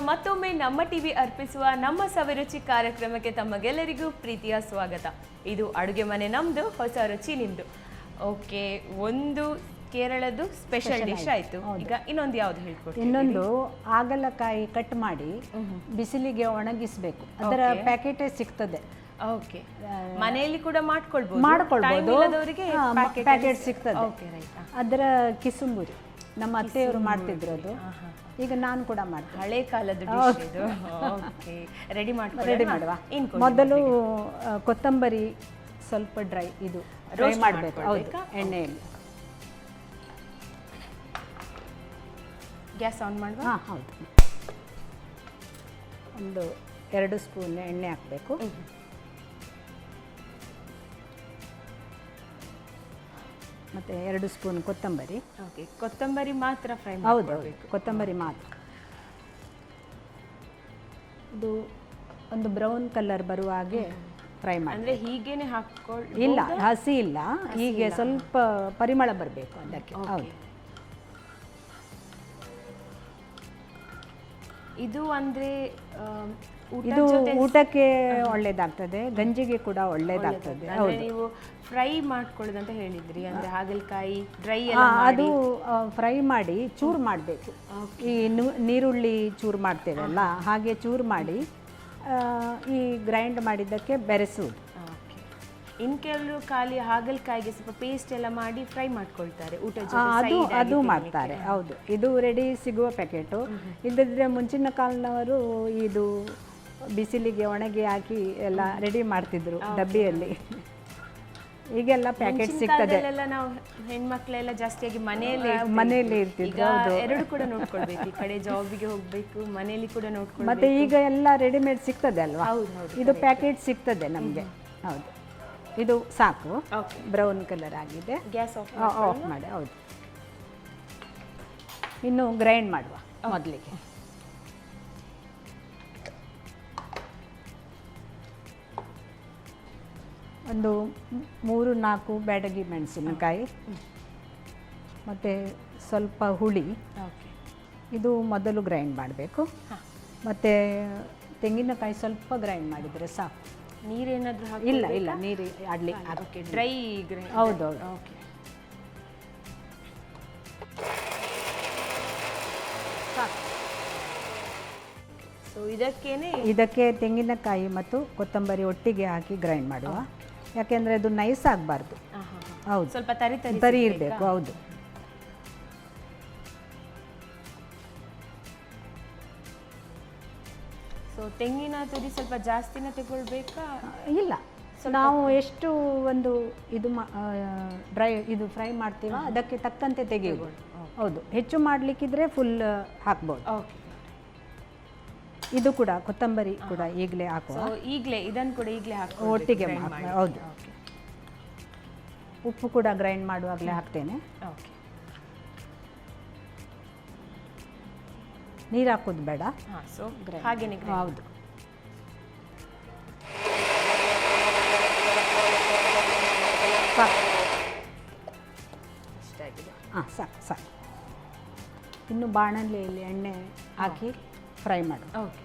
ಮತ್ತೊಮ್ಮೆ ನಮ್ಮ ಟಿವಿ ಅರ್ಪಿಸುವ ನಮ್ಮ ಸವಿರುಚಿ ಕಾರ್ಯಕ್ರಮಕ್ಕೆ ತಮಗೆಲ್ಲರಿಗೂ ಪ್ರೀತಿಯ ಸ್ವಾಗತ. ಇದು ಅಡುಗೆ ಮನೆ ನಮ್ದು, ಹೊಸ ರುಚಿ ನಿಮ್ದು. ಓಕೆ, ಒಂದು ಕೇರಳದ್ದು ಸ್ಪೆಷಲ್ ಡಿಶ್ ಆಯ್ತು. ಈಗ ಇನ್ನೊಂದು ಯಾವ್ದು ಹೇಳ್ಕೊಡ್ತೀವಿ? ಇನ್ನೊಂದು ಹಾಗಲಕಾಯಿ ಕಟ್ ಮಾಡಿ ಬಿಸಿಲಿಗೆ ಒಣಗಿಸಬೇಕು. ಅದರ ಪ್ಯಾಕೆಟೇ ಸಿಗ್ತದೆ. ಓಕೆ, ಮನೆಯಲ್ಲಿ ಕೂಡ ಮಾಡ್ಕೊಳ್ಬಹುದು. ಪ್ಯಾಕೆಟ್ ಸಿಗ್ತದೆ. ಅದರ ಕಿಸುಂಬುರಿ ನಮ್ಮ ಅತ್ತೆಯವರು ಮಾಡ್ತಿದ್ರು. ಅದು ಈಗ ನಾನು ಕೂಡ ಮಾಡ್ತೀನಿ. ಹಳೆ ಕಾಲದ ಡಿಶ್ ಇದು. ಓಕೆ, ರೆಡಿ ಮಾಡುವ. ಮೊದಲು ಕೊತ್ತಂಬರಿ ಸ್ವಲ್ಪ ಡ್ರೈ ಇದು ಫ್ರೈ ಮಾಡಬೇಕು. ಹೌದು, ಎಣ್ಣೆಯಲ್ಲಿ. ಗ್ಯಾಸ್ ಆನ್ ಮಾಡುವ? ಹಾಂ, ಹೌದು. ಒಂದು 2 ಸ್ಪೂನ್ ಎಣ್ಣೆ ಹಾಕಬೇಕು. ಮತ್ತು 2 ಸ್ಪೂನ್ ಕೊತ್ತಂಬರಿ. ಓಕೆ, ಕೊತ್ತಂಬರಿ ಮಾತ್ರ ಫ್ರೈ? ಹೌದು, ಕೊತ್ತಂಬರಿ ಮಾತ್ರ. ಇದು ಒಂದು ಬ್ರೌನ್ ಕಲರ್ ಬರುವ ಹಾಗೆ ಫ್ರೈ ಮಾಡಿ. ಅಂದರೆ ಹೀಗೇನೆ ಹಾಕ್ಕೊಳ್ಳಿ? ಇಲ್ಲ, ಹಸಿ ಇಲ್ಲ, ಹೀಗೆ ಸ್ವಲ್ಪ ಪರಿಮಳ ಬರಬೇಕು ಅದಕ್ಕೆ. ಹೌದು. ಇದು ಅಂದರೆ ಇದು ಊಟಕ್ಕೆ ಒಳ್ಳೇದಾಗ್ತದೆ, ಗಂಜಿಗೆ ಕೂಡ ಒಳ್ಳೇದಾಗ್ತದೆ. ನೀವು ಫ್ರೈ ಮಾಡ್ಕೊಳ್ಳೋದಂತ ಹೇಳಿದ್ರಿ, ಅಂದ್ರೆ ಹಾಗಲಕಾಯಿ ಡ್ರೈ ಅದು ಫ್ರೈ ಮಾಡಿ ಚೂರು ಮಾಡಬೇಕು. ಈ ನೀರುಳ್ಳಿ ಚೂರು ಮಾಡ್ತೇವಲ್ಲ, ಹಾಗೆ ಚೂರು ಮಾಡಿ ಈ ಗ್ರೈಂಡ್ ಮಾಡಿದ್ದಕ್ಕೆ ಬೆರೆಸುವುದು. ಇನ್ ಕೆಲವರು ಖಾಲಿ ಹಾಗಲಕಾಯಿಗೆ ಸ್ವಲ್ಪ ಪೇಸ್ಟ್ ಎಲ್ಲ ಮಾಡಿ ಫ್ರೈ ಮಾಡ್ಕೊಳ್ತಾರೆ ಊಟ. ಅದು ಮಾಡ್ತಾರೆ. ಹೌದು, ಇದು ರೆಡಿ ಸಿಗುವ ಪ್ಯಾಕೆಟು. ಇಲ್ಲದಿದ್ರೆ ಮುಂಚಿನ ಕಾಲದವರು ಇದು ಬಿಸಿಲಿಗೆ ಒಣಗಿ ಹಾಕಿ ಎಲ್ಲ ರೆಡಿ ಮಾಡ್ತಿದ್ರು ಡಬ್ಬಿಯಲ್ಲಿ. ಈಗೆಲ್ಲ ಪ್ಯಾಕೆಟ್ ಸಿಗ್ತದೆ. ನಾವು ಹೆಣ್ಮಕ್ಳೆಲ್ಲ ಜಾಸ್ತಿಯಾಗಿ ಮನೆಯಲ್ಲಿ ಇರ್ತಿದ್ರು. ಎರಡು ಕೂಡ ನೋಡ್ಕೊಳ್ಬೇಕು, ಈ ಕಡೆ ಜಾಬಿಗೆ ಹೋಗ್ಬೇಕು, ಮನೆಯಲ್ಲಿ ಕೂಡ ನೋಡ್ಕೊಳ್ಬೇಕು. ಮತ್ತೆ ಈಗ ಎಲ್ಲ ರೆಡಿಮೇಡ್ ಸಿಗ್ತದೆ ಅಲ್ವಾ? ಇದು ಪ್ಯಾಕೆಟ್ ಸಿಗ್ತದೆ ನಮಗೆ. ಹೌದು, ಇದು ಸಾಕು. ಬ್ರೌನ್ ಕಲರ್ ಆಗಿದೆ. ಗ್ಯಾಸ್ ಆಫ್ ಮಾಡಿ. ಹೌದು, ಇನ್ನು ಗ್ರೈಂಡ್ ಮಾಡುವ ಮೊದಲಿಗೆ. ಒಂದು 3-4 ಬ್ಯಾಡಗಿ ಮೆಣಸಿನಕಾಯಿ, ಮತ್ತು ಸ್ವಲ್ಪ ಹುಳಿ. ಇದು ಮೊದಲು ಗ್ರೈಂಡ್ ಮಾಡಬೇಕು. ಮತ್ತು ತೆಂಗಿನಕಾಯಿ ಸ್ವಲ್ಪ ಗ್ರೈಂಡ್ ಮಾಡಿದರೆ ಸಾಕು. ನೀರೇನಾದರೂ? ಇಲ್ಲ ಇಲ್ಲ, ನೀರು ಆಡಲಿ. ಡ್ರೈ? ಹೌದೌದು. ಓಕೆ. ಸೊ ಇದಕ್ಕೆ ತೆಂಗಿನಕಾಯಿ ಮತ್ತು ಕೊತ್ತಂಬರಿ ಒಟ್ಟಿಗೆ ಹಾಕಿ ಗ್ರೈಂಡ್ ಮಾಡುವ. ಯಾಕೆಂದರೆ ಅದು ನೈಸ್ ಆಗಬಾರ್ದು. ಹೌದು, ಸ್ವಲ್ಪ ತರಿ ಇರಬೇಕು. ಹೌದು. ಸೊ ತೆಂಗಿನ ತುರಿ ಸ್ವಲ್ಪ ಜಾಸ್ತಿನೇ ತಗೊಳ್ಬೇಕಾ? ಇಲ್ಲ, ನಾವು ಎಷ್ಟು ಒಂದು ಇದು ಡ್ರೈ ಇದು ಫ್ರೈ ಮಾಡ್ತೀವೋ ಅದಕ್ಕೆ ತಕ್ಕಂತೆ ತೆಗೆಯಬಹುದು. ಹೌದು, ಹೆಚ್ಚು ಮಾಡಲಿಕ್ಕಿದ್ರೆ ಫುಲ್ ಹಾಕ್ಬೋದು. ಓಕೆ. ಇದು ಕೂಡ ಕೊತ್ತಂಬರಿ ಕೂಡ ಈಗಲೇ ಹಾಕುವ. ಇದನ್ನು ಕೂಡ ಈಗಲೇ ಹಾಕಿ ಒಟ್ಟಿಗೆ. ಹೌದು. ಉಪ್ಪು ಕೂಡ ಗ್ರೈಂಡ್ ಮಾಡುವಾಗಲೇ ಹಾಕ್ತೇನೆ. ಓಕೆ. ನೀರು ಹಾಕೋದು ಬೇಡ. ಸೊ ಹಾಗೇನೆ. ಹೌದು. ಹಾಂ, ಸಾಕು ಸಾಕು. ಇನ್ನು ಬಾಣಲೆಯಲ್ಲಿ ಎಣ್ಣೆ ಹಾಕಿ ಫ್ರೈ ಮಾಡು. ಓಕೆ.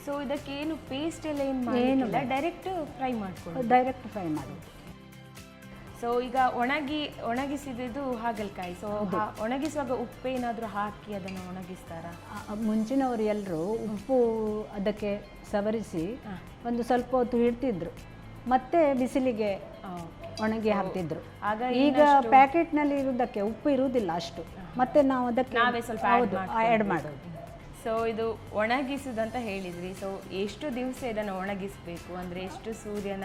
ಸೊ ಇದಕ್ಕೇನು ಪೇಸ್ಟ್ ಎಲ್ಲ ಏನು ಮಾಡಿಲ್ಲ, ಡೈರೆಕ್ಟ್ ಫ್ರೈ ಮಾಡ್ಕೊಳ್ಳಿ? ಡೈರೆಕ್ಟ್ ಫ್ರೈ ಮಾಡೋದು. ಸೊ ಈಗ ಒಣಗಿಸಿದ್ದು ಹಾಗಲಕಾಯಿ. ಸೊ ಒಣಗಿಸುವಾಗ ಉಪ್ಪು ಏನಾದರೂ ಹಾಕಿ ಅದನ್ನು ಒಣಗಿಸ್ತಾರಾ? ಮುಂಚಿನವರು ಎಲ್ಲರೂ ಉಪ್ಪು ಅದಕ್ಕೆ ಸವರಿಸಿ ಒಂದು ಸ್ವಲ್ಪ ಹೊತ್ತು ಇಡ್ತಿದ್ರು, ಮತ್ತೆ ಬಿಸಿಲಿಗೆ ಒಣಗಿ ಹಾಕ್ತಿದ್ರು. ಈಗ ಪ್ಯಾಕೆಟ್ನಲ್ಲಿ ಇರುವುದಕ್ಕೆ ಉಪ್ಪು ಇರುವುದಿಲ್ಲ ಅಷ್ಟು, ಮತ್ತೆ ನಾವು ಅದಕ್ಕೆ ನಾವೇ ಸ್ವಲ್ಪ ಆ್ಯಡ್ ಮಾಡೋದು. ಸೊ ಇದು ಒಣಗಿಸುದಂತ ಹೇಳಿದ್ರಿ. ಸೊ ಎಷ್ಟು ದಿವಸ ಇದನ್ನು ಒಣಗಿಸಬೇಕು? ಅಂದರೆ ಎಷ್ಟು ಸೂರ್ಯನ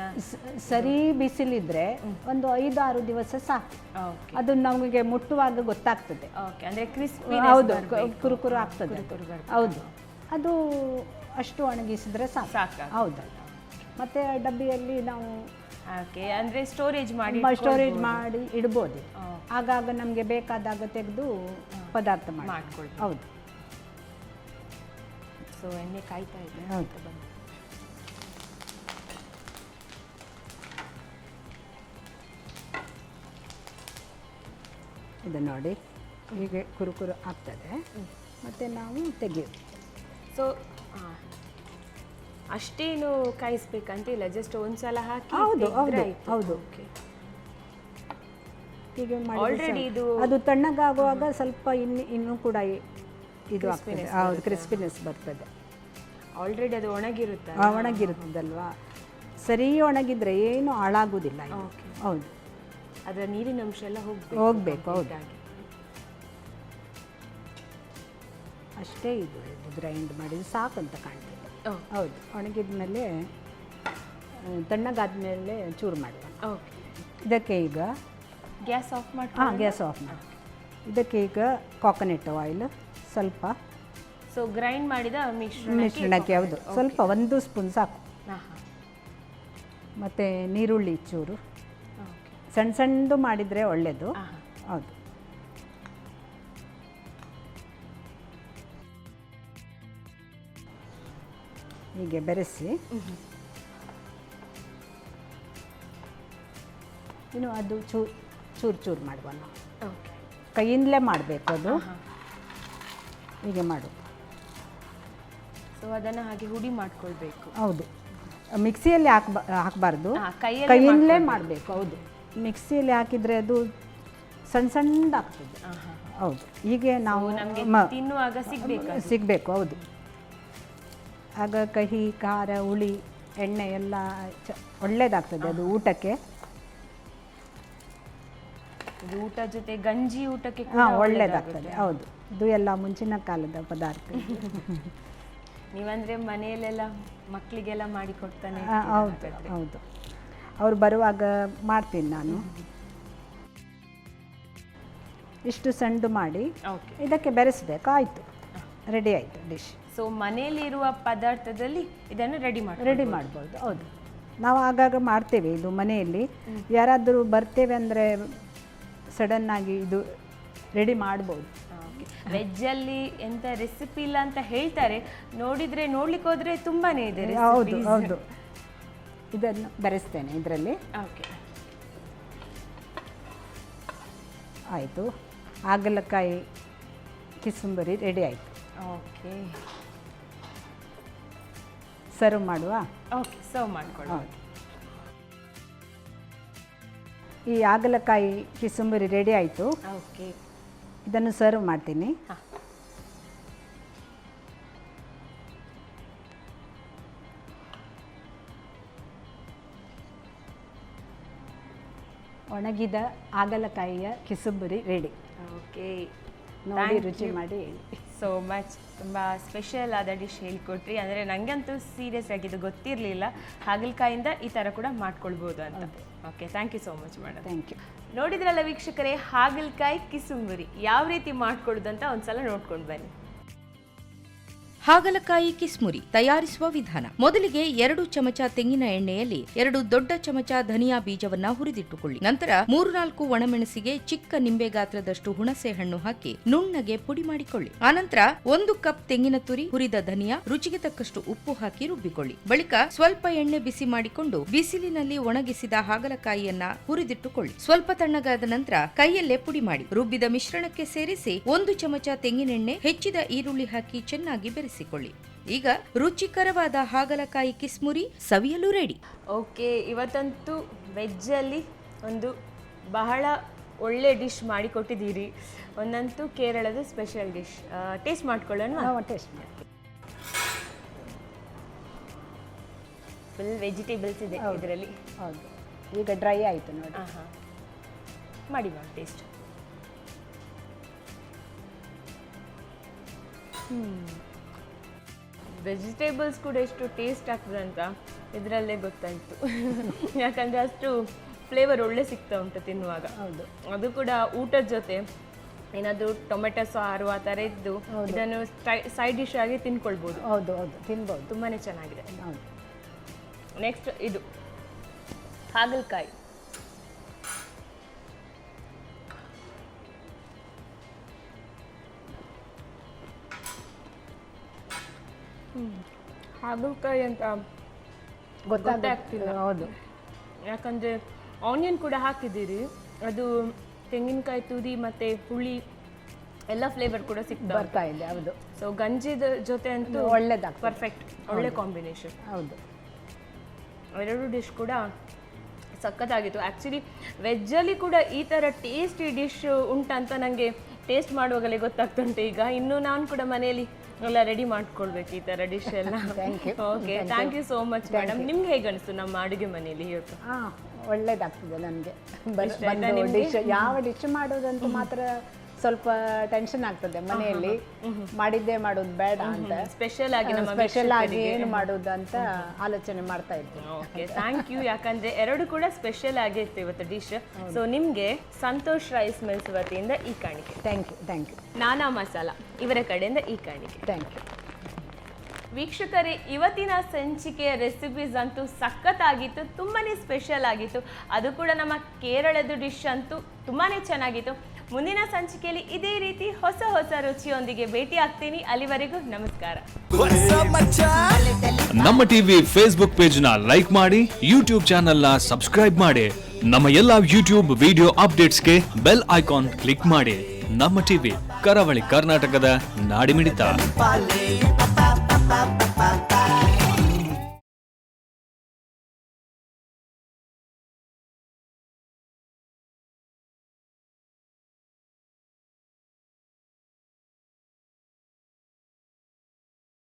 ಸರಿ ಬಿಸಿಲಿದ್ರೆ ಒಂದು 5-6 ದಿವಸ ಸಾಕು. ಅದು ನಮಗೆ ಮುಟ್ಟುವಾಗ ಗೊತ್ತಾಗ್ತದೆ. ಓಕೆ, ಅಂದರೆ ಕ್ರಿಸ್ಪಿ. ಹೌದು, ಕುರುಕುರು ಆಗ್ತದೆ. ಹೌದು, ಅದು ಅಷ್ಟು ಒಣಗಿಸಿದ್ರೆ ಸಾಕು. ಹೌದು. ಮತ್ತು ಡಬ್ಬಿಯಲ್ಲಿ ನಾವು ಅಂದರೆ ಸ್ಟೋರೇಜ್ ಮಾಡಿ ಇಡ್ಬೋದು. ಆಗಾಗ ನಮಗೆ ಬೇಕಾದಾಗ ತೆಗೆದು ಪದಾರ್ಥ ಮಾಡ್ಕೊಳ್ಳಿ. ಹೌದು. ಸೊ ಎಣ್ಣೆ ಕಾಯ್ತಾ ಇದೆ. ಹೌದು. ಇದು ನೋಡಿ ಹೀಗೆ ಕುರುಕುರು ಆಗ್ತದೆ, ಮತ್ತು ನಾವು ತೆಗೆಯೋದು. ಸೊ ಅಷ್ಟೇನು ಕಾಯಿಸ್ಬೇಕಂತಿಲ್ಲ, ಜಸ್ಟ್ ಒಂದ್ಸಲ ಹಾಕಿ ಹೌದು ಹೌದು ತೆಗ್ದ್ರೆ ಆಯ್ತು. ಹೌದು. Okay. ಹೀಗೆ ಮಾಡಿ Already ಇದು ಅದು ತಣ್ಣಗಾಗುವಾಗ ಸ್ವಲ್ಪ ಇನ್ನೂ ಕೂಡ ಇದು ಆಗ್ತದೆ. ಹೌದು, ಕ್ರಿಸ್ಪಿನೆಸ್ ಬರ್ತದೆ. ಆಲ್ರೆಡಿ ಅದು ಒಣಗಿರುತ್ತೆ. ಒಣಗಿರುತ್ತದಲ್ವಾ, ಸರಿ ಒಣಗಿದ್ರೆ ಏನು ಹಾಳಾಗುವುದಿಲ್ಲ ಇದು. ಹೌದು, ಅದರ ನೀರಿನ ಅಂಶ ಎಲ್ಲ ಹೋಗ್ಬೇಕು. ಹೌದು, ಅಷ್ಟೇ. ಇದು ಗ್ರೈಂಡ್ ಮಾಡಿದ್ದು ಸಾಕಂತ ಕಾಣ್ತದೆ. ಹೌದು, ಒಣಗಿದ ಮೇಲೆ ತಣ್ಣಗಾದ್ಮೇಲೆ ಚೂರು ಮಾಡುವ. ಓಕೆ, ಇದಕ್ಕೆ ಈಗ ಗ್ಯಾಸ್ ಆಫ್ ಮಾಡಿ. ಗ್ಯಾಸ್ ಆಫ್ ಮಾಡಿ. ಇದಕ್ಕೆ ಈಗ ಕೋಕೋನಟ್ ಆಯಿಲ್ ಸ್ವಲ್ಪ, ಸೊ ಗ್ರೈಂಡ್ ಮಾಡಿದ ಮಿಶ್ರಣಕ್ಕೆ. ಹೌದು, ಸ್ವಲ್ಪ 1 ಸ್ಪೂನ್ ಸಾಕು. ಮತ್ತು ನೀರುಳ್ಳಿ ಚೂರು ಸಣ್ಣ ಸಣ್ಣದು ಮಾಡಿದರೆ ಒಳ್ಳೆಯದು. ಹೌದು, ಹೀಗೆ ಬೆರೆಸಿ ಇನ್ನು ಅದು ಚೂರು ಚೂರು ಮಾಡುವ ನಾವು. ಓಕೆ, ಕೈಯಿಂದಲೇ ಮಾಡಬೇಕು ಅದು. ಹೀಗೆ ಮಾಡು. ಸೊ ಅದನ್ನು ಹಾಗೆ ಹುಡಿ ಮಾಡ್ಕೊಳ್ಬೇಕು. ಹೌದು, ಮಿಕ್ಸಿಯಲ್ಲಿ ಹಾಕಬಾರ್ದು, ಕೈಯಲ್ಲೇ ಕೈಯಿಂದಲೇ ಮಾಡಬೇಕು. ಹೌದು, ಮಿಕ್ಸಿಯಲ್ಲಿ ಹಾಕಿದರೆ ಅದು ಸಣ್ಣ ಸಣ್ಣದಾಗ್ತದೆ. ಹೌದು, ಹೀಗೆ ನಾವು ನಮಗೆ ತಿನ್ನುವಾಗ ಸಿಗಬೇಕು. ಹೌದು, ಆಗ ಕಹಿ ಖಾರ ಹುಳಿ ಎಣ್ಣೆ ಎಲ್ಲ ಒಳ್ಳೆಯದಾಗ್ತದೆ ಅದು ಊಟಕ್ಕೆ. ಊಟ ಜೊತೆ ಗಂಜಿ ಊಟಕ್ಕೆ ಒಳ್ಳೆಯದಾಗ್ತದೆ. ಹೌದು, ಇದು ಎಲ್ಲ ಮುಂಚಿನ ಕಾಲದ ಪದಾರ್ಥ. ನೀವಂದರೆ ಮನೆಯಲ್ಲೆಲ್ಲ ಮಕ್ಕಳಿಗೆಲ್ಲ ಮಾಡಿ ಕೊಡ್ತಾನೆ. ಹೌದು ಹೌದು, ಅವ್ರು ಬರುವಾಗ ಮಾಡ್ತೀನಿ ನಾನು. ಇಷ್ಟು ಸಣ್ಣದು ಮಾಡಿ ಇದಕ್ಕೆ ಬೆರೆಸಬೇಕು. ಆಯಿತು, ರೆಡಿ ಆಯಿತು ಡಿಶ್. ಸೊ ಮನೆಯಲ್ಲಿರುವ ಪದಾರ್ಥದಲ್ಲಿ ಇದನ್ನು ರೆಡಿ ಮಾಡ್ಬೋದು. ಹೌದು, ನಾವು ಆಗಾಗ ಮಾಡ್ತೇವೆ ಇದು ಮನೆಯಲ್ಲಿ. ಯಾರಾದರೂ ಬರ್ತೇವೆ ಅಂದರೆ ಸಡನ್ನಾಗಿ ಇದು ರೆಡಿ ಮಾಡ್ಬೋದು. ವೆಜ್ಜಲ್ಲಿ ಎಂಥ ರೆಸಿಪಿ ಇಲ್ಲ ಅಂತ ಹೇಳ್ತಾರೆ, ನೋಡ್ಲಿಕ್ಕೆ ಹೋದರೆ ತುಂಬಾನೇ ಇದೆ. ಹೌದು ಹೌದು, ಇದನ್ನು ಬೆರೆಸ್ತೇನೆ ಇದರಲ್ಲಿ. ಓಕೆ, ಆಯಿತು. ಹಾಗಲಕಾಯಿ ಕಿಸುಂಬರಿ ರೆಡಿ ಆಯಿತು. ಓಕೆ, ಸರ್ವ್ ಮಾಡುವ. ಓಕೆ, ಸರ್ವ್ ಮಾಡ್ಕೊಳ್ಳಿ. ಹೌದು, ಈ ಹಾಗಲಕಾಯಿ ಕಿಸುಂಬರಿ ರೆಡಿ ಆಯಿತು. ಓಕೆ, ಇದನ್ನು ಸರ್ವ್ ಮಾಡ್ತೀನಿ. ಒಣಗಿದ ಹಾಗಲಕಾಯಿಯ ಕಿಸುಂಬರಿ ರೆಡಿ. ಓಕೆ, ನೋಡಿ ರುಚಿ ಮಾಡಿ ಹೇಳಿ. So much. ತುಂಬ ಸ್ಪೆಷಲ್ ಆದ ಡಿಶ್ ಹೇಳ್ಕೊಟ್ರಿ. ಅಂದರೆ ನನಗಂತೂ ಸೀರಿಯಸ್ ಆಗಿ ಇದು ಗೊತ್ತಿರಲಿಲ್ಲ, ಹಾಗಲಕಾಯಿಂದ ಈ ಥರ ಕೂಡ ಮಾಡ್ಕೊಳ್ಬೋದು ಅಂತ. Okay, thank you so much madam. Thank you. ನೋಡಿದ್ರಲ್ಲ ವೀಕ್ಷಕರೇ, ಹಾಗಲಕಾಯಿ ಕಿಸುಂಬರಿ ಯಾವ ರೀತಿ ಮಾಡ್ಕೊಳ್ಳೋದು ಅಂತ ಒಂದ್ಸಲ ನೋಡ್ಕೊಂಡು ಬನ್ನಿ. ಹಾಗಲಕಾಯಿ ಕಿಸ್ಮುರಿ ತಯಾರಿಸುವ ವಿಧಾನ. ಮೊದಲಿಗೆ 2 ಚಮಚ ತೆಂಗಿನ ಎಣ್ಣೆಯಲ್ಲಿ 2 ದೊಡ್ಡ ಚಮಚ ಧನಿಯಾ ಬೀಜವನ್ನ ಹುರಿದಿಟ್ಟುಕೊಳ್ಳಿ. ನಂತರ 3-4 ಒಣಮೆಣಸಿಗೆ ಚಿಕ್ಕ ನಿಂಬೆ ಗಾತ್ರದಷ್ಟು ಹುಣಸೆ ಹಣ್ಣು ಹಾಕಿ ನುಣ್ಣಗೆ ಪುಡಿ ಮಾಡಿಕೊಳ್ಳಿ. ಆನಂತರ 1 ಕಪ್ ತೆಂಗಿನ ತುರಿ, ಹುರಿದ ಧನಿಯಾ, ರುಚಿಗೆ ತಕ್ಕಷ್ಟು ಉಪ್ಪು ಹಾಕಿ ರುಬ್ಬಿಕೊಳ್ಳಿ. ಬಳಿಕ ಸ್ವಲ್ಪ ಎಣ್ಣೆ ಬಿಸಿ ಮಾಡಿಕೊಂಡು ಬಿಸಿಲಿನಲ್ಲಿ ಒಣಗಿಸಿದ ಹಾಗಲಕಾಯಿಯನ್ನ ಹುರಿದಿಟ್ಟುಕೊಳ್ಳಿ. ಸ್ವಲ್ಪ ತಣ್ಣಗಾದ ನಂತರ ಕೈಯಲ್ಲೇ ಪುಡಿ ಮಾಡಿ ರುಬ್ಬಿದ ಮಿಶ್ರಣಕ್ಕೆ ಸೇರಿಸಿ 1 ಚಮಚ ತೆಂಗಿನೆಣ್ಣೆ, ಹೆಚ್ಚಿದ ಈರುಳ್ಳಿ ಹಾಕಿ ಚೆನ್ನಾಗಿ ಬೆರೆಸಿ. ಈಗ ರುಚಿಕರವಾದ ಹಾಗಲಕಾಯಿ ಕಿಸ್ಮುರಿ ಸವಿಯಲು ರೆಡಿ. ಓಕೆ, ಇವತ್ತಂತೂ ವೆಜ್ಜಲ್ಲಿ ಒಂದು ಬಹಳ ಒಳ್ಳೆ ಡಿಶ್ ಮಾಡಿಕೊಟ್ಟಿದ್ದೀರಿ. ಒಂದಂತೂ ಕೇರಳದ ಸ್ಪೆಷಲ್ ಡಿಶ್. ಟೇಸ್ಟ್ ಮಾಡ್ಕೊಳ್ಳೋಣ. ಟೇಸ್ಟ್ ಮಾಡಿ. ಫುಲ್ ವೆಜಿಟೇಬಲ್ಸ್ ಇದೆ ಇದರಲ್ಲಿ. ಹೌದು, ಈಗ ಡ್ರೈ ಆಯಿತು ನೋಡಿ. ಮಾಡಿ ಟೇಸ್ಟ್. ವೆಜಿಟೇಬಲ್ಸ್ ಕೂಡ ಎಷ್ಟು ಟೇಸ್ಟ್ ಆಗ್ತದೆ ಅಂತ ಇದರಲ್ಲೇ ಗೊತ್ತಾಯಿತು. ಯಾಕಂದರೆ ಅಷ್ಟು ಫ್ಲೇವರ್ ಒಳ್ಳೆ ಸಿಗ್ತಾ ಉಂಟು ತಿನ್ನುವಾಗ. ಹೌದು, ಅದು ಕೂಡ ಊಟದ ಜೊತೆ ಏನಾದರೂ ಟೊಮೆಟೊ ಸಾರು ಆ ಥರ ಇದ್ದು ಇದನ್ನು ಸೈಡ್ ಡಿಶ್ ಆಗಿ ತಿನ್ಕೊಳ್ಬೋದು. ಹೌದು ಹೌದು, ತಿನ್ಬೋದು. ತುಂಬಾ ಚೆನ್ನಾಗಿದೆ. ಹೌದು, ನೆಕ್ಸ್ಟ್ ಇದು ಹಾಗಲಕಾಯಿ. ಹಾಗಲಕಾಯಿ ಅಂತ ಗೊತ್ತಾಗ್ತಿಲ್ಲ. ಹೌದು, ಯಾಕಂದರೆ ಆನಿಯನ್ ಕೂಡ ಹಾಕಿದ್ದೀರಿ, ಅದು ತೆಂಗಿನಕಾಯಿ ತುರಿ ಮತ್ತು ಹುಳಿ ಎಲ್ಲ ಫ್ಲೇವರ್ ಕೂಡ ಸಿಗ್ತಾ ಬರ್ತಾ ಇದೆ. ಹೌದು, ಸೊ ಗಂಜಿದ ಜೊತೆ ಅಂತೂ ಒಳ್ಳೇದಾಗ್ತದೆ. ಪರ್ಫೆಕ್ಟ್, ಒಳ್ಳೆ ಕಾಂಬಿನೇಷನ್. ಹೌದು, ಎರಡು ಡಿಶ್ ಕೂಡ ಸಖತ್ತಾಗಿತ್ತು. ಆ್ಯಕ್ಚುಲಿ ವೆಜ್ಜಲ್ಲಿ ಕೂಡ ಈ ಥರ ಟೇಸ್ಟಿ ಡಿಶ್ ಉಂಟಂತ ನನಗೆ ಟೇಸ್ಟ್ ಮಾಡುವಾಗಲೇ ಗೊತ್ತಾಗ್ತುಂಟು. ಈಗ ಇನ್ನು ನಾನು ಕೂಡ ಮನೆಯಲ್ಲಿ ಎಲ್ಲ ರೆಡಿ ಮಾಡ್ಕೊಳ್ಬೇಕು ಈ ಥರ ಡಿಶ್ ಎಲ್ಲ. Okay, thank you so much madam. ನಿಮ್ಗೆ ಹೇಗೆ ಅನಿಸ್ತು ನಮ್ಮ ಅಡುಗೆ ಮನೆಯಲ್ಲಿ ಇವತ್ತು? ಒಳ್ಳೇದಾಗ್ತದೆ ನನಗೆ. ಡಿಶ್ ಯಾವ ಡಿಶ್ ಮಾಡೋದಂತ ಮಾತ್ರ ಸ್ವಲ್ಪ ಟೆನ್ಷನ್ ಆಗ್ತದೆ ಮನೆಯಲ್ಲಿ. ಮಾಡಿದ್ದೇ ಮಾಡೋದು ಬೇಡ ಅಂತ, ಸ್ಪೆಷಲ್ ಆಗಿ ಏನು ಮಾಡೋದು ಅಂತ ಆಲೋಚನೆ ಮಾಡ್ತಾ ಇದ್ದೆ. Okay, thank you. ಯಾಕಂದ್ರೆ ಎರಡು ಕೂಡ ಸ್ಪೆಷಲ್ ಆಗಿತ್ತು ಇವತ್ತು ಡಿಶ್. ಸೊ ನಿಮ್ಗೆ ಸಂತೋಷ್ ರೈಸ್ ಮಿಲ್ಸ್ ವತಿಯಿಂದ ಈ ಕಾಣಿಕೆ. Thank you. ನಾನಾ ಮಸಾಲ ಇವರ ಕಡೆಯಿಂದ ಈ ಕಾಣಿಕೆ. Thank you. ವೀಕ್ಷಕರೇ, ಇವತ್ತಿನ ಸಂಚಿಕೆಯ ರೆಸಿಪೀಸ್ ಅಂತೂ ಸಖತ್ತಾಗಿತ್ತು, ತುಂಬಾ ಸ್ಪೆಷಲ್ ಆಗಿತ್ತು. ಅದು ಕೂಡ ನಮ್ಮ ಕೇರಳದ ಡಿಶ್ ಅಂತೂ ತುಂಬಾ ಚೆನ್ನಾಗಿತ್ತು. ಮುಂದಿನ ಸಂಚಿಕೆಯಲ್ಲಿ ಇದೇ ರೀತಿ ಹೊಸ ಹೊಸ ರುಚಿಯೊಂದಿಗೆ ಭೇಟಿ ಆಗ್ತೀನಿ. ಅಲ್ಲಿವರೆಗೂ ನಮಸ್ಕಾರ. ನಮ್ಮ ಟಿವಿ ಫೇಸ್ಬುಕ್ ಪೇಜ್ ನ ಲೈಕ್ ಮಾಡಿ, ಯೂಟ್ಯೂಬ್ ಚಾನೆಲ್ ನ ಸಬ್ಸ್ಕ್ರೈಬ್ ಮಾಡಿ, ನಮ್ಮ ಎಲ್ಲಾ ಯೂಟ್ಯೂಬ್ ವಿಡಿಯೋ ಅಪ್ಡೇಟ್ಸ್ಗೆ ಬೆಲ್ ಐಕಾನ್ ಕ್ಲಿಕ್ ಮಾಡಿ. ನಮ್ಮ ಟಿವಿ, ಕರಾವಳಿ ಕರ್ನಾಟಕದ ನಾಡಿಮಿಡಿತ.